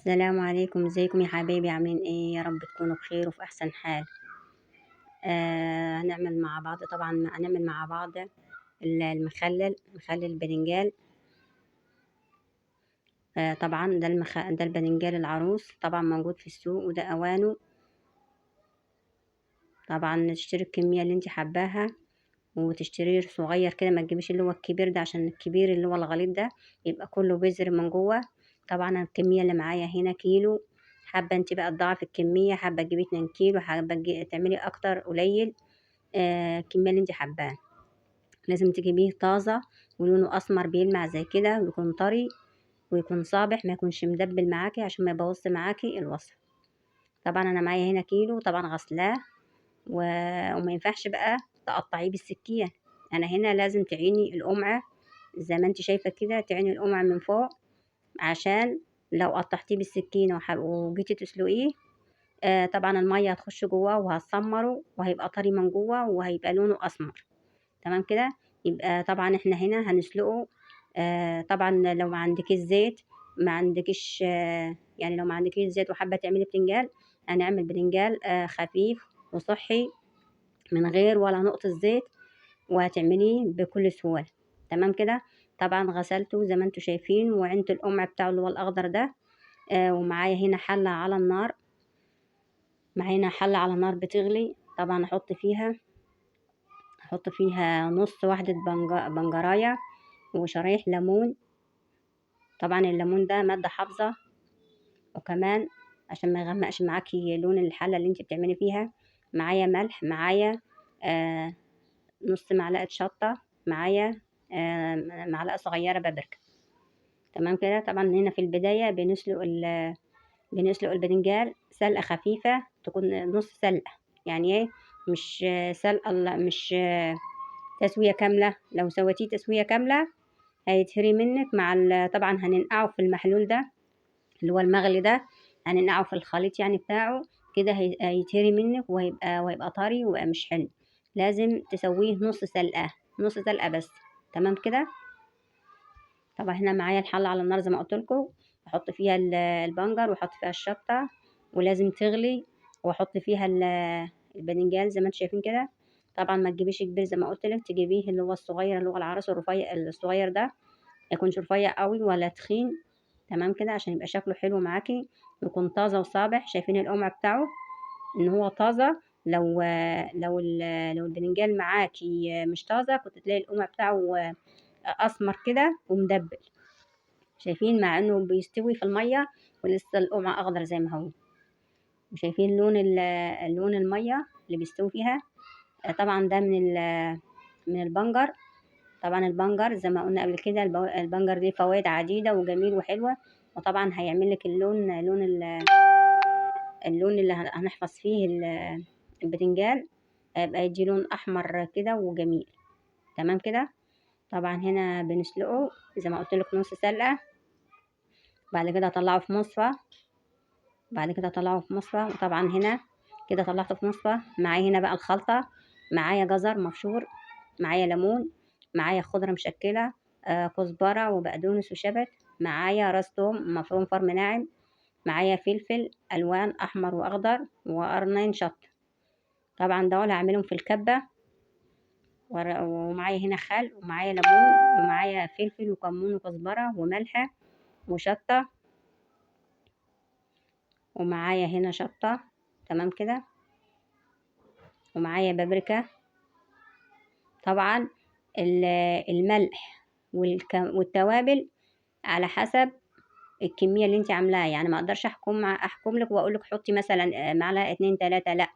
السلام عليكم، ازيكم يا حبايبي؟ عاملين ايه؟ يا رب تكونوا بخير وفي احسن حال. هنعمل مع بعض، طبعا هنعمل مع بعض مخلل البرنجال. طبعا ده البرنجال العروس، طبعا موجود في السوق وده اوانه. طبعا تشتري الكمية اللي انت حباها، وتشتريه صغير كده، ما تجيبيش اللي هو الكبير ده، عشان الكبير اللي هو الغليظ ده يبقى كله بذر من جوه. طبعا الكمية اللي معايا هنا كيلو. حابة انت بقى تضاعفي الكمية، حابة تجيبي 2 كيلو، حابة تعملي اكتر قليل. الكمية اللي انت حباها. لازم تجيبيه طازة ولونه اسمر بيلمع زي كده، ويكون طري ويكون صابح، ما يكونش مدبل معاكي عشان ما يبوظش معاكي الوصفة. طبعا انا معايا هنا كيلو، طبعا غسلاه و... وما ينفعش بقى تقطعيه بالسكين. انا هنا لازم تعيني القمعة زي ما انت شايفة كده، تعيني القمعة من فوق، عشان لو قطعتيه بالسكينة وجيتي تسلقيه، طبعا المية هتخش جواه وهتسمره وهيبقى طري من جوه وهيبقى لونه اسمر. تمام كده. يبقى طبعا احنا هنا هنسلقه. طبعا لو ما عندكيش زيت، ما عندكيش يعني لو ما عندكيش زيت وحابة تعملي بتنجان، هنعمل بتنجان خفيف وصحي من غير ولا نقطة زيت، وهتعمليه بكل سهولة. تمام كده. طبعا غسلته زي ما انتوا شايفين، وعندت القمع بتاعه اللي هو الاخضر ده. ومعايا هنا حلة على النار. معايا هنا حلة على النار بتغلي. طبعا احط فيها نص واحدة بنجراية وشرايح ليمون. طبعا الليمون ده مادة حافظة. وكمان عشان ما يغمقش معاكي لون الحلة اللي انت بتعملي فيها. معايا ملح، معايا آه نص معلقة شطة، معايا معلقة صغيرة بابريكا. تمام كده. طبعا هنا في البداية بنسلق الباذنجان سلقة خفيفة، تكون نص سلقة. يعني ايه؟ مش سلقة، مش تسوية كاملة. لو سويتيه تسوية كاملة هيتهري منك طبعا هننقعه في المحلول ده اللي هو المغلي ده. هننقعه في الخليط يعني بتاعه كده، هيتهري منك وهيبقى طري ويبقى مش حلو. لازم تسويه نص سلقة، نص سلقة بس. تمام كده. طبعا هنا معايا الحلة على النار زي ما قلت لكم. احط فيها البنجر واحط فيها الشطة، ولازم تغلي. واحط فيها الباذنجان زي ما انتم شايفين كده. طبعا ما تجيبيش كبير زي ما قلت لك، تجيبيه اللي هو الصغير، اللي هو العرس الرفيع الصغير ده. ما يكونش رفيع قوي ولا تخين. تمام كده، عشان يبقى شكله حلو معاكي، يكون طازه وصابح. شايفين القمع بتاعه ان هو طازه. لو الباذنجان معاكي مش طازه، كنت تلاقي القمع بتاعه اسمر كده ومدبل. شايفين؟ مع انه بيستوي في الميه ولسه القمع اخضر زي ما هو. وشايفين لون الميه اللي بيستوي فيها. طبعا ده من البنجر. طبعا البنجر زي ما قلنا قبل كده، البنجر ليه فوائد عديدة وجميل وحلوة. وطبعا هيعمل لك اللون اللي هنحفظ فيه البتنجان، هيبقى يدي لون احمر كده وجميل. تمام كده. طبعا هنا بنسلقه زي ما قلت لك نص سلقة. بعد كده اطلعه في مصفى. وطبعا هنا كده طلعته في مصفى. معايا هنا بقى الخلطة. معايا جزر مبشور، معايا ليمون، معايا خضرة مشكلة، كزبرة وبقدونس وشبت، معايا راس توم مفروم فرم ناعم، معايا فلفل ألوان أحمر وأخضر، وقرنين شط. طبعا دول هعملهم في الكبة. ومعايا هنا خل، ومعايا ليمون، ومعايا فلفل وكمون وكزبرة وملح وشطة. ومعايا هنا شطة. تمام كده. ومعايا بابريكا. طبعا الملح والتوابل على حسب الكمية اللي انت عاملاها. يعني ما اقدرش احكم لك واقول لك حطي مثلا معلقة 2 3. لا،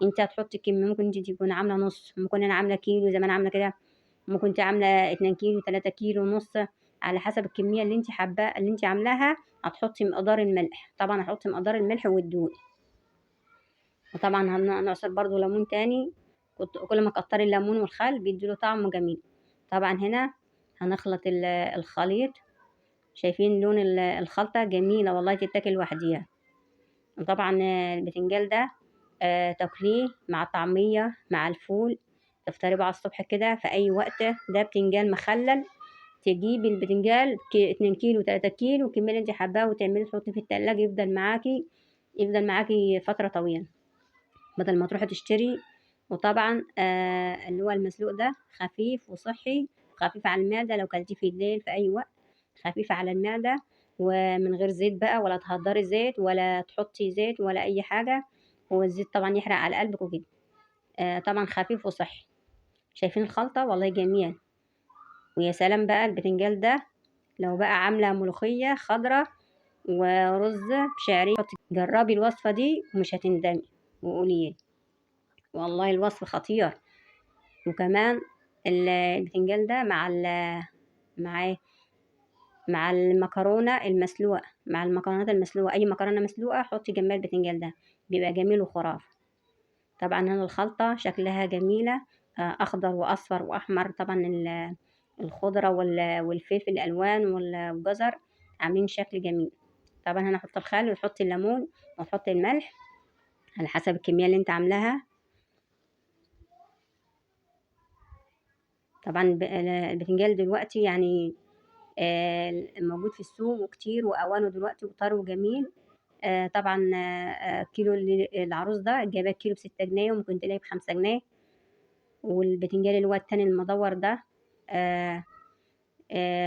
انت هتحطي كمية. ممكن انت تكون عاملة نص، ممكن انا عاملة كيلو زي ما انا عاملة كده، ممكن انت عاملة 2 كيلو 3 كيلو ونص. على حسب الكمية اللي انت حابة اللي انت عاملاها هتحطي مقدار الملح. طبعا هحطي مقدار الملح والدقيق. وطبعا هنعصر برضو ليمون تاني. كل ما كتري الليمون والخل بيديله طعم جميل. طبعا هنا هنخلط الخليط. شايفين لون الخلطة جميلة والله، تتاكل لوحديها. وطبعا البتنجال ده تاكليه مع طعمية مع الفول، تفطري بقى على الصبح كده في أي وقت. ده بتنجان مخلل، تجيبي البتنجان 2 كيلو 3 كيلو، الكمية اللي انت حباها، وتعملي تحطيه في التلاجة يفضل معاكي فترة طويلة، بدل ما تروحي تشتري. وطبعا اللي هو المسلوق ده خفيف وصحي، خفيف على المعدة لو كلتيه في الليل في أي وقت، خفيف على المعدة، ومن غير زيت بقى، ولا تهدري زيت ولا تحطي زيت ولا أي حاجة. والزيت طبعا يحرق على قلبك وكده. طبعا خفيف وصحي. شايفين الخلطة؟ والله جميل. ويا سلام بقى البتنجال ده لو بقى عاملة ملوخية خضرة ورز بشعرية، جربي الوصفة دي ومش هتندمي وقولي. والله الوصف خطير. وكمان البتنجان ده مع إيه؟ مع المكرونة المسلوقة، مع المكرونات المسلوقة، أي مكرونة مسلوقة حطي جنبها البتنجان ده، بيبقى جميل وخرافي. طبعا هنا الخلطة شكلها جميلة، أخضر وأصفر وأحمر. طبعا الخضرة والفلفل الألوان والجزر عاملين شكل جميل. طبعا هنا أحط الخل وتحطي الليمون وتحطي الملح على حسب الكمية اللي انت عاملاها. طبعا البتنجان دلوقتي يعني موجود في السوق وكتير، وأوانه دلوقتي وطري وجميل. طبعا كيلو العروس ده جايباه كيلو ب6 جنيه، وممكن تلاقيه ب5 جنيه. والبتنجان اللي هو التاني المدور ده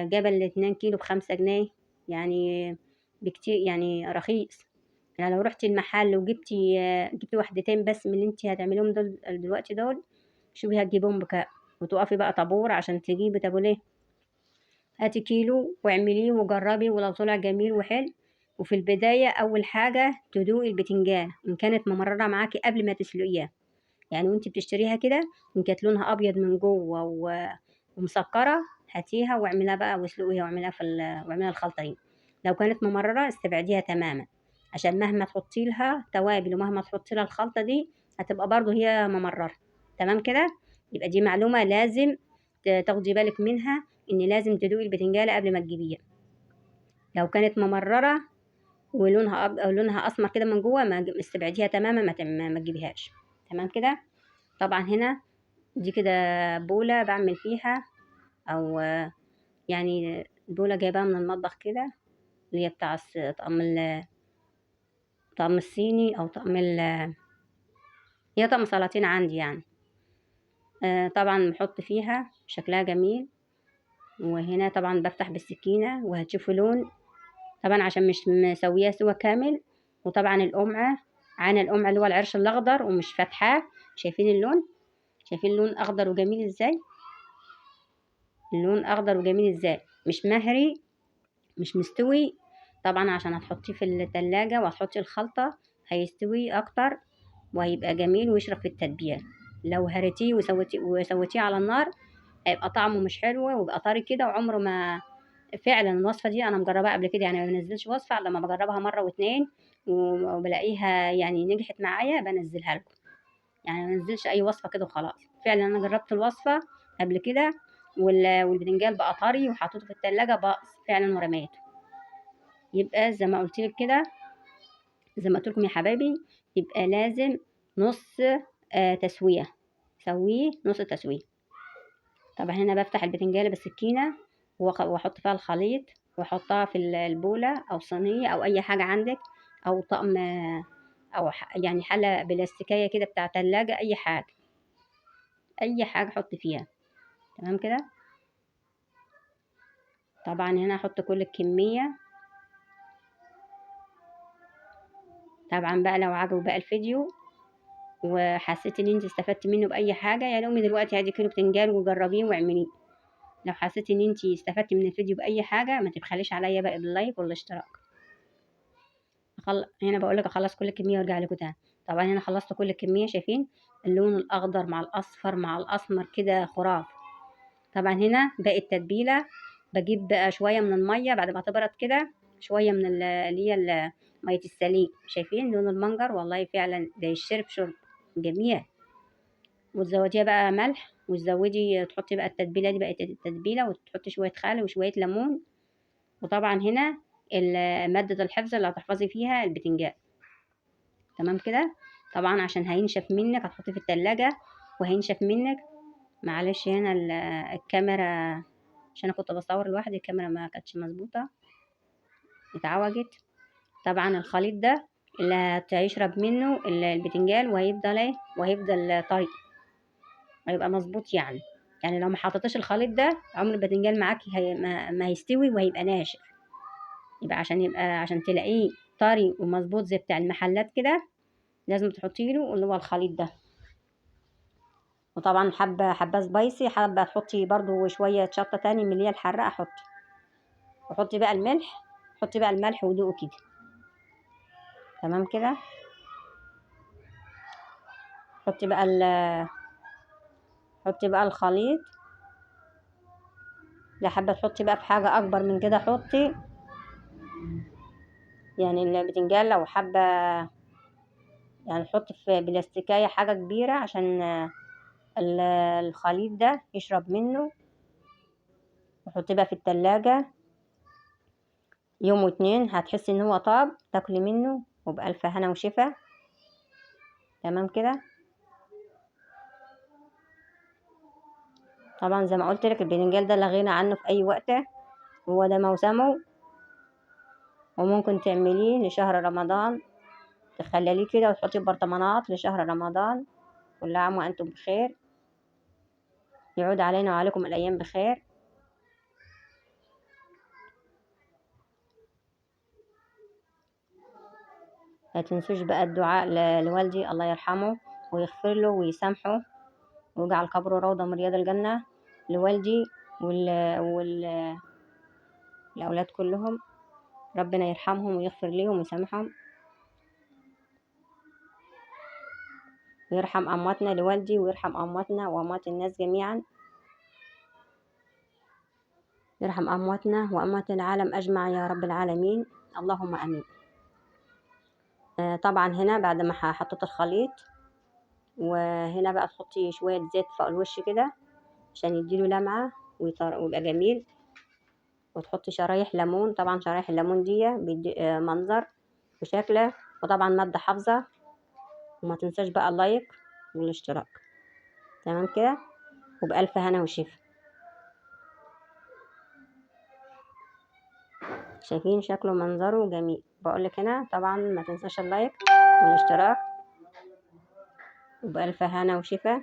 جاب ال2 كيلو ب5 جنيه، يعني بكتير، يعني رخيص. يعني لو رحتي المحل جبتي وحدتين بس من اللي انت هتعمليهم دول دلوقتي دول، شوفي هتجيبهم بكام، وتقفي بقى طابور عشان تجيبي. طب ليه؟ هاتي كيلو واعمليه وجربي، ولو طلع جميل وحلو. وفي البداية أول حاجة تدوقي البتنجان إن كانت ممررة معاكي قبل ما تسلقيها، يعني وانت بتشتريها كده إن كانت لونها أبيض من جوه ومسكرة، هاتيها واعملها بقى واسلقيها واعملها الخلطة دي. لو كانت ممررة استبعديها تماما، عشان مهما تحطي لها توابل ومهما تحطي لها الخلطة دي هتبقى برضو هي ممررة. تمام كده؟ يبقى دي معلومة لازم تاخدي بالك منها، ان لازم تدوقي البتنجالة قبل ما تجيبيها. لو كانت ممررة أو لونها اسمر كده من جوه، ما استبعديها تماما، ما تجيبيهاش. تمام كده؟ طبعا هنا دي كده بولة بعمل فيها، او يعني بولة جايباها من المطبخ كده، اللي هي بتاع طقم الصيني، او هي طقم سلاطين عندي يعني. طبعا بحط فيها شكلها جميل. وهنا طبعا بفتح بالسكينة وهتشوفوا لون، طبعا عشان مش مسوياه سوا كامل. وطبعا القمعة، القمع اللي هو العرش الأخضر ومش فاتحاه. شايفين اللون؟ شايفين اللون أخضر وجميل ازاي؟ اللون أخضر وجميل ازاي، مش مهري، مش مستوي. طبعا عشان هتحطيه في التلاجة وهتحطي الخلطة هيستوي أكتر وهيبقى جميل ويشرب في التتبيلة. لو هريتيه وسويتيه على النار هيبقى طعمه مش حلو ويبقى طري كده وعمره ما. فعلا الوصفة دي أنا مجرباها قبل كده، يعني ما بنزلش وصفة إلا لما بجربها مرة واتنين وبلاقيها يعني نجحت معايا بنزلها لكم. يعني ما بنزلش أي وصفة كده وخلاص. فعلا أنا جربت الوصفة قبل كده، والبتنجان بقى طري وحطيته في التلاجة بقى فعلا ورميته. يبقى زي ما قلت لك كده، زي ما قلت لكم يا حبايبي، يبقى لازم نص تسوية، سويه نص تسوية. طبعا هنا بفتح البتنجالة بالسكينة واحط فيها الخليط، واحطها في البولة او صينية او اي حاجة عندك، او طقم، او يعني حلة بلاستيكية كده بتاع تلاجة، اي حاجة، اي حاجة حط فيها. تمام كده؟ طبعا هنا احط كل الكمية. طبعا بقى لو عجبك بقى الفيديو وحسيت ان انت استفدت منه باي حاجة، يعني قومي دلوقتي هاتي كيلو بتنجان وجربيه واعمليه. لو حسيتي ان انت استفدتي من الفيديو باي حاجة ما تبخليش عليا بقى باللايك والاشتراك. هنا بقول لك اخلص كل الكميه وارجع لكم تاني. طبعا هنا خلصت كل الكميه. شايفين اللون الاخضر مع الاصفر مع الاسمر كده خراف. طبعا هنا باقي التتبيله، بجيب بقى شويه من الميه بعد ما تبرد كده، شويه من اللي هي ميه السليق. شايفين لون المنجر؟ والله فعلا ده يشرب شرب جميل. وتزوديها بقى ملح، وتزودي تحطي بقى التتبيله دي، بقت التتبيله، وتحطي شويه خل وشويه ليمون. وطبعا هنا مادة الحفظ اللي هتحفظي فيها البتنجان. تمام كده؟ طبعا عشان هينشف منك هتحطيه في التلاجة وهينشف منك. معلش هنا الكاميرا عشان انا كنت بصور لوحدي، الكاميرا ما كانتش مظبوطه، اتعوجت. طبعا الخليط ده اللي هتشرب منه البتنجان، وهيفضل ايه، وهيفضل طري، هيبقى مظبوط يعني. يعني لو ما حطيتش الخليط ده عمر البتنجان معاكي ما هيستوي وهيبقى ناشف. يبقى عشان تلاقيه طري ومظبوط زي بتاع المحلات كده، لازم تحطي له اللي هو الخليط ده. وطبعا حبه سبايسي، حابه تحطي برضو شويه شطه تاني من اللي هي الحراقه حطي. وحطي بقى الملح، حطي بقى الملح ودوقي كده. تمام كده. حطي بقى حطي بقى الخليط. لو حابه تحطي بقى في حاجه اكبر من كده حطي، يعني البتنجان لو حابه يعني حطي في بلاستيكايه حاجه كبيره عشان الخليط ده يشرب منه. وحطيه بقى في التلاجة يوم واتنين، هتحسي ان هو طاب تاكلي منه وبألف هنا وشفا. تمام كده. طبعا زي ما قلت لك البتنجان ده لا غنى عنه في اي وقت، هو ده موسمه. وممكن تعمليه لشهر رمضان، تخلليه كده وتحطيه برطمانات لشهر رمضان. كل عام وانتم بخير، يعود علينا وعليكم الايام بخير. لا تنسوش بقى الدعاء لوالدي، الله يرحمه ويغفر له ويسامحه ويجعل قبره روضة من رياض الجنة. لوالدي والأولاد كلهم، ربنا يرحمهم ويغفر لهم ويسامحهم، ويرحم أمواتنا لوالدي ويرحم أمواتنا وأموات الناس جميعا، يرحم أمواتنا وأموات العالم أجمع يا رب العالمين، اللهم آمين. طبعا هنا بعد ما حطيت الخليط، وهنا بقى تحطي شوية زيت فوق الوش كده عشان يديله لمعة ويبقى جميل. وتحطي شرايح ليمون، طبعا شرايح الليمون دي بيدي منظر وشكله، وطبعا مادة حافظة. وما تنساش بقى اللايك والاشتراك. تمام كده. وبألف هنا وشفا. شايفين شكله منظره جميل. بقولك هنا طبعا ما تنساش اللايك والاشتراك. وبألف هنا وشفا.